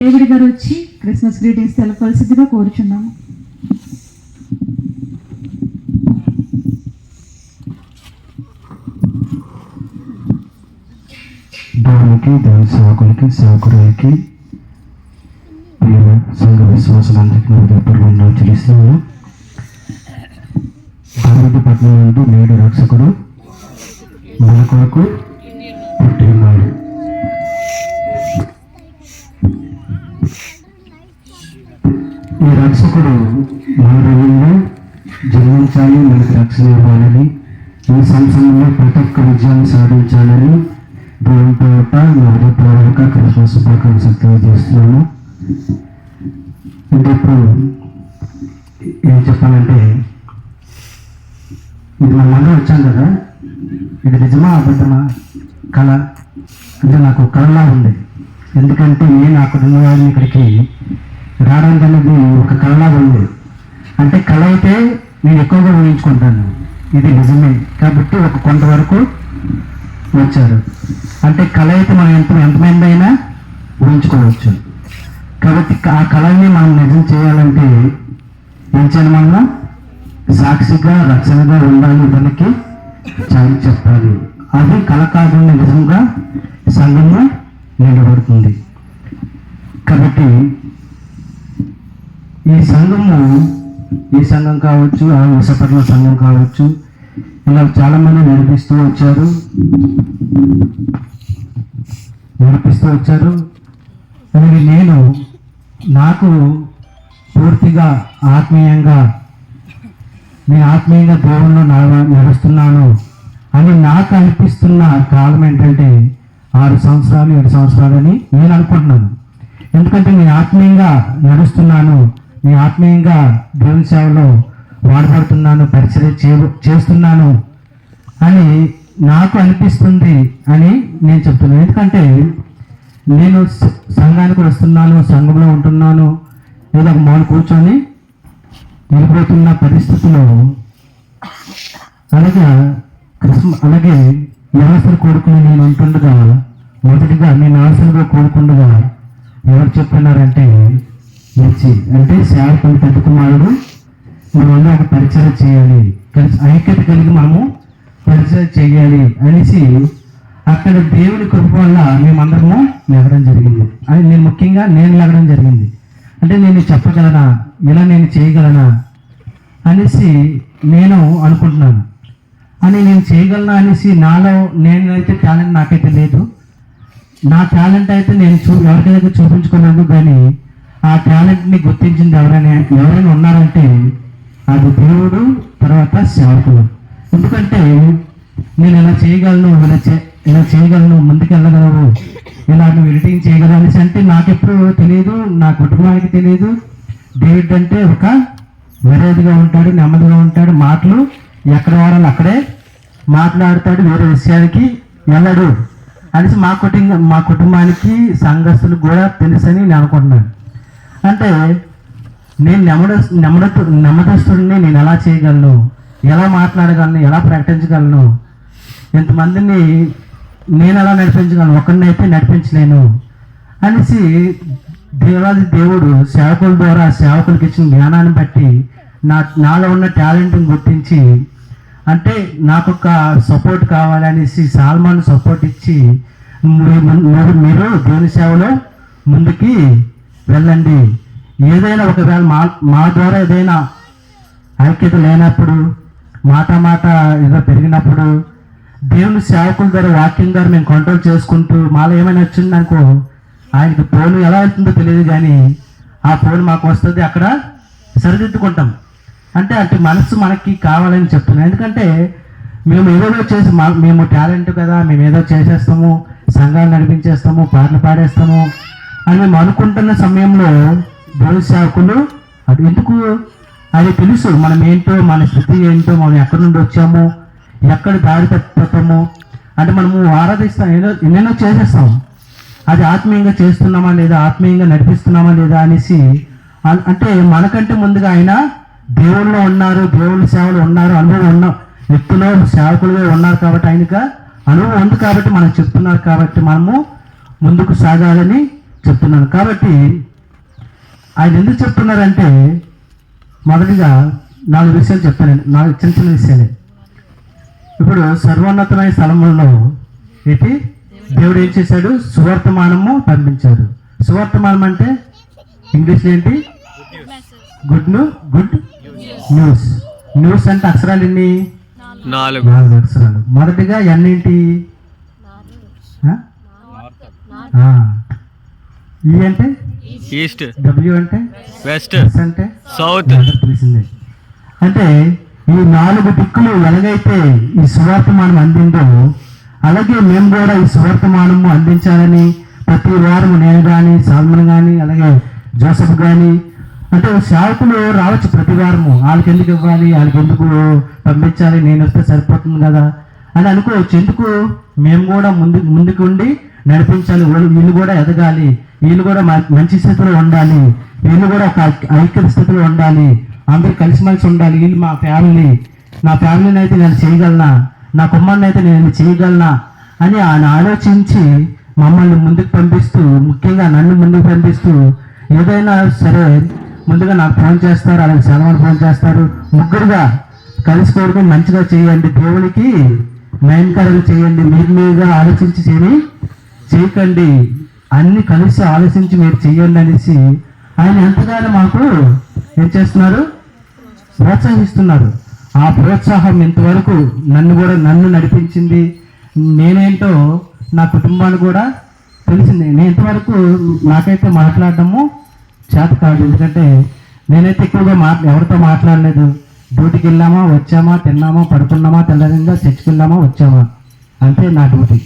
David గారు వచ్చి Christmas greetings తెలపాల్సిందిగా కోరుచున్నాము. దేవునికి, దేవుని సేవకులకి, సేవకురాలకి, సంఘ విశ్వాసులందరికీ హృదయపూర్వకంగా చెల్లిస్తున్నాను. పట్నం నుండి నేడు రక్షకుడు మన కొరకు పుట్టి ఉన్నాడు. ఈ రక్షకుడు మన రోజుల్లో జన్మించాలి, మనకు రక్షణ ఇవ్వాలని, ఈ సంవత్సరంలో ప్రతి ఒక్క విజయాన్ని సాధించాలని దేవుని పేరిట హృదయపూర్వక క్రిస్మస్ శుభాకాంక్షలు తెలియజేస్తున్నాను. అంటే ఇప్పుడు ఏం చెప్పాలంటే, ఇది మనం వచ్చాం కదా, ఇది నిజమా అబద్ధమా కళ అంటే నాకు కళలా ఉంది. ఎందుకంటే నేను అక్కడ ఉన్న వాళ్ళని ఇక్కడికి రావడానికి అనేది ఒక కళలా ఉంది. అంటే కళ అయితే నేను ఎక్కువగా ఊహించుకుంటాను, ఇది నిజమే కాబట్టి ఒక కొంతవరకు వచ్చారు. అంటే కళ అయితే మనం ఎంతమంది అయినా ఊహించుకోవచ్చు. కాబట్టి ఆ కళని మనం నిజం చేయాలంటే ఏం చేయాలి? మనం సాక్షిగా రక్షణగా ఉండాలి, దానికి చాలు చెప్పాలి. అది కళ కాకుండా నిజంగా సంఘంగా నిలబడుతుంది. కాబట్టి ఈ సంఘం కావచ్చు, ఆ విశాఖపట్నం సంఘం కావచ్చు, ఇలా చాలామంది నడిపిస్తూ వచ్చారు. అలాగే నేను నాకు పూర్తిగా నేను ఆత్మీయంగా దేవుళ్ళు నడుస్తున్నాను అని నాకు అనిపిస్తున్న కాలం ఏంటంటే 6 సంవత్సరాలు 7 సంవత్సరాలు అని నేను అనుకుంటున్నాను. ఎందుకంటే నేను ఆత్మీయంగా నడుస్తున్నాను, నేను ఆత్మీయంగా దేవుని సేవలో వాడబడుతున్నాను, పరిచర్య చేస్తున్నాను అని నాకు అనిపిస్తుంది అని నేను చెప్తున్నాను. ఎందుకంటే నేను సంఘానికి వస్తున్నాను, సంఘంలో ఉంటున్నాను, ఏదో ఒక మౌన కూర్చొని వెళ్ళిపోతున్న పరిస్థితుల్లో అలాగే వ్యవస్థలు కోరుకుని నేను ఉంటుండగా, మొదటిగా నేను ఆశలుగా కోరుకుండగా ఎవరు చెప్తున్నారంటే అంటే సేవకుని పెద్ద కుమారుడు మనం ఒక పరిచయం చేయాలి, ఐక్యత కలిగి మనము పరిచయం చేయాలి అనేసి అక్కడ దేవుని కృప వల్ల మేమందరము లెగడం జరిగింది. అని నేను ముఖ్యంగా లెగడం జరిగింది. అంటే నేను చెప్పగలనా, ఇలా నేను చేయగలనా అనేసి నేను అనుకుంటున్నాను. అని నేను చేయగలనా అనేసి నాలో నేనైతే టాలెంట్ నాకైతే లేదు. నా టాలెంట్ అయితే నేను ఎవరికైతే చూపించుకోలేదు, కానీ ఆ టాలెంట్ని గుర్తించింది ఎవరైనా ఉన్నారంటే అది దేవుడు, తర్వాత సేవకులు. ఎందుకంటే నేను ఇలా చేయగలను, ఇలా చేయగలను, ముందుకెళ్ళగలవు, ఇలా నువ్వు ఎడిటింగ్ చేయగలవు అనేసి అంటే నాకెప్పుడు తెలియదు, నా కుటుంబానికి తెలియదు. డేవిడ్ అంటే ఒక వేరేదిగా ఉంటాడు, నెమ్మదిగా ఉంటాడు, మాటలు ఎక్కడ వాడాలి అక్కడే మాట్లాడతాడు, వేరే విషయానికి వెళ్ళడు అనేసి మా కుటుంబానికి సంఘస్థులకు కూడా తెలుసని నేను అనుకుంటున్నాను. అంటే నేను నెమ్మదస్తుడిని, నేను ఎలా చేయగలను, ఎలా మాట్లాడగలను, ఎలా ప్రకటించగలను, ఎంతమందిని నేను ఎలా నడిపించగలను, ఒకరినైతే నడిపించలేను అనేసి దేవుడు సేవకుల ద్వారా సేవకులకి ఇచ్చిన జ్ఞానాన్ని బట్టి నాలో ఉన్న టాలెంట్ని గుర్తించి, అంటే నాకు ఒక సపోర్ట్ కావాలనేసి సాల్మాన్ సపోర్ట్ ఇచ్చి మీరు దేవుని సేవలో ముందుకి వెళ్ళండి. ఏదైనా ఒకవేళ మా ద్వారా ఏదైనా ఐక్యత లేనప్పుడు, మాట ఏదో పెరిగినప్పుడు దేవుని సేవకుల ద్వారా వాక్యం ద్వారా మేము కంట్రోల్ చేసుకుంటూ మాలో ఏమైనా వచ్చిందనుకో, ఆయనకి ఫోన్ ఎలా వెళ్తుందో తెలియదు, కానీ ఆ ఫోన్ మాకు వస్తుంది, అక్కడ సరిదిద్దుకుంటాం. అంటే మనసు మనకి కావాలని చెప్తున్నాం. ఎందుకంటే మేము ఏదో చేసి మేము టాలెంట్ కదా, మేము ఏదో చేసేస్తాము, సంఘాలు నడిపించేస్తాము, పాటలు పాడేస్తాము అని మేము అనుకుంటున్న సమయంలో దేవుని సేవకులు అది ఎందుకు, అది తెలుసు మనం ఏంటో, మన స్థితి ఏంటో, మనం ఎక్కడి నుండి వచ్చాము, ఎక్కడ దారి తప్పిపోతాము. అంటే మనము ఆరాధిస్తాం, ఎన్నెన్నో చేసేస్తాము, అది ఆత్మీయంగా చేస్తున్నామా లేదా, ఆత్మీయంగా నడిపిస్తున్నామా లేదా అనేసి. అంటే మనకంటే ముందుగా ఆయన దేవుళ్ళు ఉన్నారు, దేవుళ్ళ సేవలు ఉన్నారు, అనుభవం ఉన్న వ్యక్తులు సేవకులుగా ఉన్నారు కాబట్టి ఆయనగా అనుభవం ఉంది కాబట్టి మనం చెప్తున్నారు కాబట్టి మనము ముందుకు సాగాలని చెప్తున్నాను. కాబట్టి ఆయన ఎందుకు చెప్తున్నారంటే మొదటిగా 4 విషయాలు చెప్తానండి. 4 చిన్న చిన్న విషయాలే. ఇప్పుడు సర్వోన్నతమైన స్థలములలో ఏంటి దేవుడు ఏం చేశాడు? సువర్తమానము పంపించాడు. సువర్తమానం అంటే ఇంగ్లీష్లో ఏంటి? Good news. న్యూస్ అంటే అక్షరాలు ఎన్ని? 4 అక్షరాలు. మొదటిగా ఎన్ ఏంటి? ఈ అంటే ఈస్ట్, డబ్ల్యూ అంటే వెస్ట్, ఎస్ అంటే సౌత్. తెలిసిందే. అంటే ఈ 4 దిక్కులు ఎలాగైతే ఈ సువార్తమానం అందిందో అలాగే మేము కూడా ఈ సువార్తమానము అందించాలని ప్రతి వారం నేను కానీ, సాల్మన్ కానీ, అలాగే జోసఫ్ కానీ, అంటే సేవకులు రావచ్చు ప్రతి వారము. వాళ్ళకి ఎందుకు ఇవ్వాలి, వాళ్ళకి ఎందుకు పంపించాలి, నేను వస్తే సరిపోతుంది కదా అని అనుకోవచ్చు. ఎందుకు? మేము కూడా ముందుకు ఉండి నడిపించాలి, వీళ్ళు కూడా ఎదగాలి, వీళ్ళు కూడా మంచి స్థితిలో ఉండాలి, వీళ్ళు కూడా ఒక ఐక్య స్థితిలో ఉండాలి, అందరూ కలిసిమెలిసి ఉండాలి, వీళ్ళు మా ఫ్యామిలీ, నా ఫ్యామిలీని అయితే నేను చేయగలనా, నా కుమారుని అయితే నేను చేయగలనా అని ఆయన ఆలోచించి మమ్మల్ని ముందుకు పంపిస్తూ, ముఖ్యంగా నన్ను ముందుకు పంపిస్తూ, ఏదైనా సరే ముందుగా నాకు ఫోన్ చేస్తారు, అలాగే సెలవులు ఫోన్ చేస్తారు, ముగ్గురుగా కలిసి కోరుకొని మంచిగా చేయండి, దేవునికి నయనకరంగా చేయండి, మీరుగా ఆలోచించి చేయకండి, అన్ని కలిసి ఆలోచించి మీరు చేయండి అనేసి ఆయన ఎంతగానో మాకు ఏం చేస్తున్నారు? ప్రోత్సహిస్తున్నారు. ఆ ప్రోత్సాహం ఇంతవరకు నన్ను నడిపించింది. నేనేంటో నా కుటుంబాన్ని కూడా తెలిసింది. నేను ఇంతవరకు నాకైతే మాట్లాడటము చేత కాదు. ఎందుకంటే నేనైతే ఎక్కువగా ఎవరితో మాట్లాడలేదు. డ్యూటీకి వెళ్ళామా, వచ్చామా, తిన్నామా, పడుకున్నామా, తెల్లరింగా చర్చికి వెళ్ళామా, వచ్చామా, అంతే నా డ్యూటీ.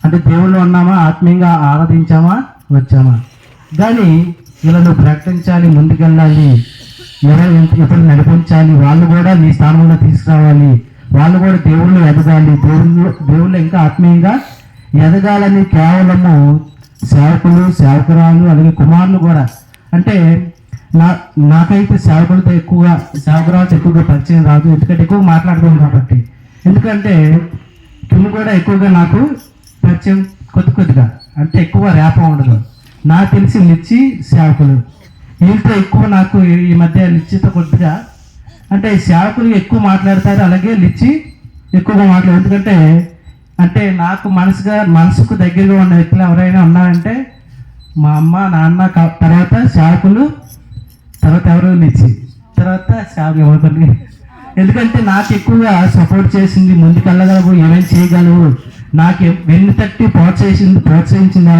అంటే దేవుళ్ళు ఉన్నామా, ఆత్మీయంగా ఆరాధించామా, వచ్చామా. కానీ ఇలా నువ్వు ప్రకటించాలి, ముందుకెళ్ళాలి, ఇతరులు నడిపించాలి, వాళ్ళు కూడా నీ స్థానంలో తీసుకురావాలి, వాళ్ళు కూడా దేవుళ్ళు ఎదగాలి, దేవుళ్ళు ఇంకా ఆత్మీయంగా ఎదగాలని కేవలము సేవకులు, సేవకురాలు, అలాగే కుమారులు కూడా. అంటే నాకైతే సేవకురాలతో ఎక్కువగా పరిచయం రాదు, ఎందుకంటే ఎక్కువ మాట్లాడుతుంది కాబట్టి. ఎందుకంటే కింద కూడా ఎక్కువగా నాకు పరిచయం కొద్దిగా, అంటే ఎక్కువ రేప ఉండదు. నాకు తెలిసి నిచ్చి సేవకులు, వీళ్ళతో ఎక్కువ నాకు ఈ మధ్య లిచ్చితో కొద్దిగా, అంటే సేవకులు ఎక్కువ మాట్లాడతారు, అలాగే లిచ్చి ఎక్కువగా మాట్లాడారు. ఎందుకంటే అంటే నాకు మనసుకు దగ్గరగా ఉన్న వ్యక్తులు ఎవరైనా ఉన్నారంటే మా అమ్మ, నాన్న, తర్వాత సేవకులు, తర్వాత ఎవరు లిచ్చి, తర్వాత సేవకులు ఎవరు. ఎందుకంటే నాకు ఎక్కువగా సపోర్ట్ చేసింది, ముందుకెళ్ళగలవు, ఏమేమి చేయగలవు, నాకు వెన్ను తట్టి ప్రోత్సహించింది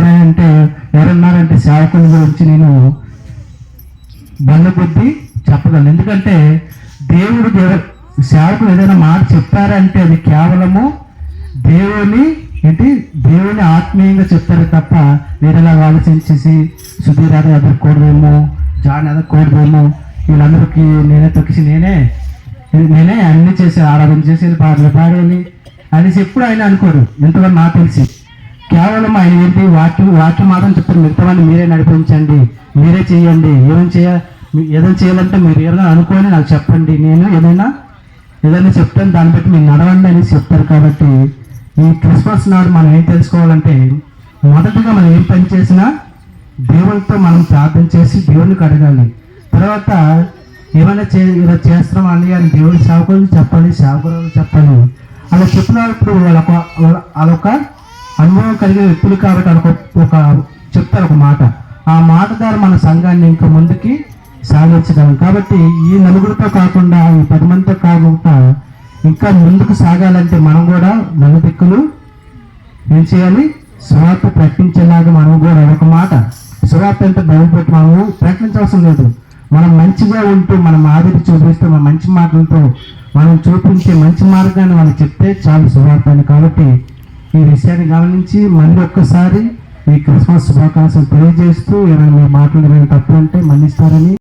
ఎవరన్నారంటే సేవకుల గురించి నేను బండ కొద్దీ చెప్పగలను. ఎందుకంటే సేవకులు ఏదైనా మాట చెప్పారంటే అది కేవలము దేవుని ఆత్మీయంగా చెప్తారు తప్ప వేరేలా ఆలోచించేసి సుధీర్ అది ఎదగకూడదేమో, జాన్ ఎదగకూడదేమో, వీళ్ళందరికీ నేనే తొక్కిసి నేనే అన్ని చేసి ఆరాధన చేసి పాటలు పాడాలి అనేసి ఎప్పుడు ఆయన అనుకోరు. ఎంతవరకు నాకు తెలిసి కేవలం ఆయన ఏంటి వాక్యం మాత్రం చెప్తారు, మిగతావన్నీ మీరే నడిపించండి, మీరే చేయండి, ఏదైనా చేయాలంటే మీరు ఏదైనా అనుకోని నాకు చెప్పండి, నేను ఏదైనా చెప్తాను, దాన్ని బట్టి మీరు నడవండి అనేసి చెప్తారు. కాబట్టి ఈ క్రిస్మస్ నాడు మనం ఏం తెలుసుకోవాలంటే మొదటిగా మనం ఏం పని చేసినా దేవునితో మనం ప్రార్థన చేసి దేవునికి అడగాలి. తర్వాత ఏమైనా ఇలా చేస్తున్నాం అని దేవుడి సేవకులు చెప్పాలి, సేవకులు చెప్పాలి. అలా చెప్పినప్పుడు వాళ్ళొక అనుభవం కలిగిన వ్యక్తులు కాబట్టి చెప్తారు ఒక మాట. ఆ మాట ద్వారా మన సంఘాన్ని ఇంకా ముందుకి సాగించగలం. కాబట్టి ఈ నలుగురితో కాకుండా, ఈ 10 మందితో కాకుండా ఇంకా ముందుకు సాగాలంటే మనం కూడా నలుదిక్కులు ఏం చేయాలి? సువార్త ప్రకటించేలాగా మనం కూడా ఒక మాట, సువార్త అంటే బయలుపెట్టి మనము ప్రకటించవలసిన లేదు. మనం మంచిగా ఉంటూ, మనం ఆదరి చూపిస్తూ, మన మంచి మాటలతో మనం చూపించే మంచి మార్గాన్ని మనం చెప్తే చాలు సువార్త అని. కాబట్టి ఈ విషయాన్ని గమనించి మళ్ళీ ఒక్కసారి ఈ క్రిస్మస్ శుభాకాంక్షలు తెలియజేస్తూ, ఏమైనా మీ మాటలు ఏమైనా తప్పు ఉంటే మన్నిస్తారని